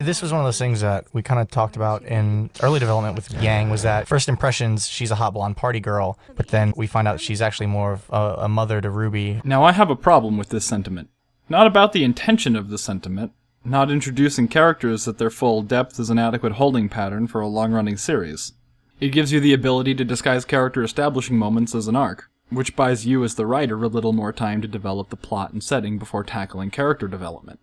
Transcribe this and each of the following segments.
This was one of those things that we kind of talked about in early development with Yang, was that first impressions, she's a hot blonde party girl, but then we find out she's actually more of a mother to Ruby. Now I have a problem with this sentiment. Not about the intention of the sentiment, not introducing characters at their full depth is an adequate holding pattern for a long-running series. It gives you the ability to disguise character establishing moments as an arc, which buys you as the writer a little more time to develop the plot and setting before tackling character development.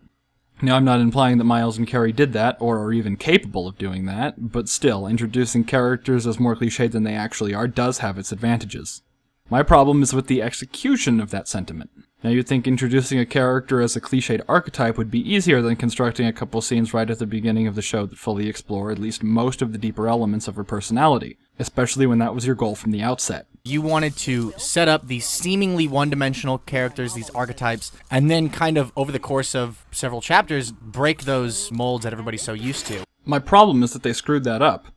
Now, I'm not implying that Miles and Carrie did that, or are even capable of doing that, but still, introducing characters as more cliched than they actually are does have its advantages. My problem is with the execution of that sentiment. Now, you'd think introducing a character as a cliched archetype would be easier than constructing a couple scenes right at the beginning of the show that fully explore at least most of the deeper elements of her personality, especially when that was your goal from the outset. You wanted to set up these seemingly one-dimensional characters, these archetypes, and then kind of, over the course of several chapters, break those molds that everybody's so used to. My problem is that they screwed that up,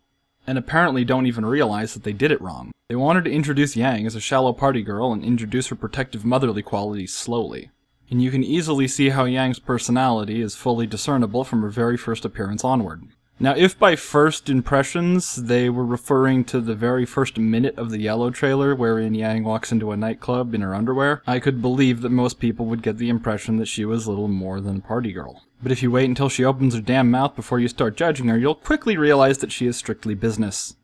and apparently don't even realize that they did it wrong. They wanted to introduce Yang as a shallow party girl and introduce her protective motherly qualities slowly. And you can easily see how Yang's personality is fully discernible from her very first appearance onward. Now, if by first impressions they were referring to the very first minute of the Yellow trailer wherein Yang walks into a nightclub in her underwear, I could believe that most people would get the impression that she was little more than a party girl. But if you wait until she opens her damn mouth before you start judging her, you'll quickly realize that she is strictly business.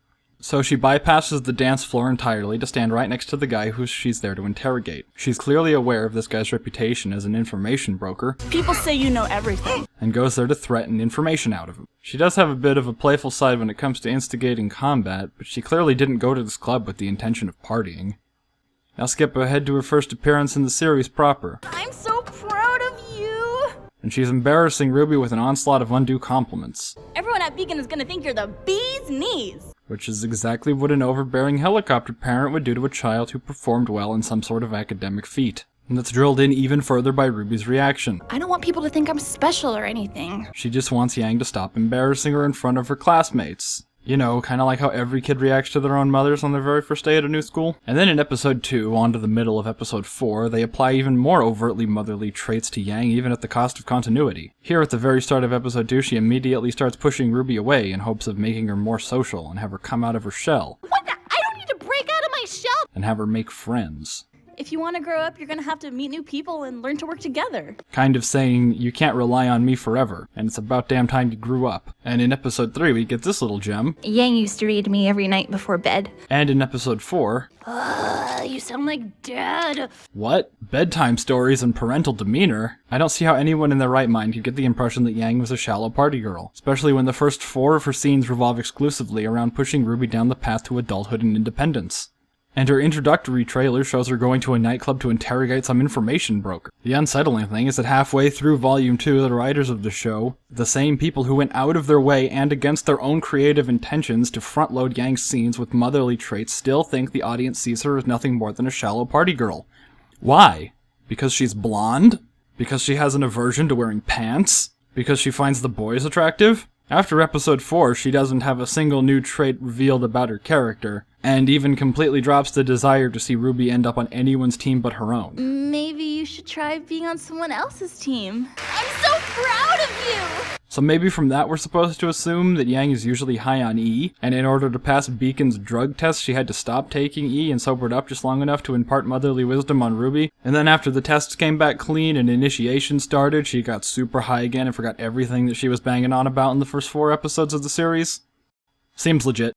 So she bypasses the dance floor entirely to stand right next to the guy who she's there to interrogate. She's clearly aware of this guy's reputation as an information broker. People say you know everything. And goes there to threaten information out of him. She does have a bit of a playful side when it comes to instigating combat, but she clearly didn't go to this club with the intention of partying. Now skip ahead to her first appearance in the series proper. I'm so proud of you. And she's embarrassing Ruby with an onslaught of undue compliments. Everyone at Beacon is gonna think you're the bee's knees. Which is exactly what an overbearing helicopter parent would do to a child who performed well in some sort of academic feat. And that's drilled in even further by Ruby's reaction. I don't want people to think I'm special or anything. She just wants Yang to stop embarrassing her in front of her classmates. You know, kind of like how every kid reacts to their own mothers on their very first day at a new school. And then in episode 2, on to the middle of episode 4, they apply even more overtly motherly traits to Yang, even at the cost of continuity. Here at the very start of episode 2, she immediately starts pushing Ruby away in hopes of making her more social and have her come out of her shell. What the? I don't need to break out of my shell! And have her make friends. If you want to grow up, you're gonna have to meet new people and learn to work together. Kind of saying, you can't rely on me forever, and it's about damn time you grew up. And in episode 3, we get this little gem. Yang used to read me every night before bed. And in episode 4... You sound like Dad. What? Bedtime stories and parental demeanor? I don't see how anyone in their right mind could get the impression that Yang was a shallow party girl, especially when the first 4 of her scenes revolve exclusively around pushing Ruby down the path to adulthood and independence. And her introductory trailer shows her going to a nightclub to interrogate some information broker. The unsettling thing is that halfway through Volume 2, the writers of the show, the same people who went out of their way and against their own creative intentions to front-load Yang's scenes with motherly traits still think the audience sees her as nothing more than a shallow party girl. Why? Because she's blonde? Because she has an aversion to wearing pants? Because she finds the boys attractive? After episode 4, she doesn't have a single new trait revealed about her character, and even completely drops the desire to see Ruby end up on anyone's team but her own. Maybe you should try being on someone else's team. I'm so proud of you! So maybe from that we're supposed to assume that Yang is usually high on E, and in order to pass Beacon's drug test she had to stop taking E and sobered up just long enough to impart motherly wisdom on Ruby, and then after the tests came back clean and initiation started, she got super high again and forgot everything that she was banging on about in the first 4 episodes of the series? Seems legit.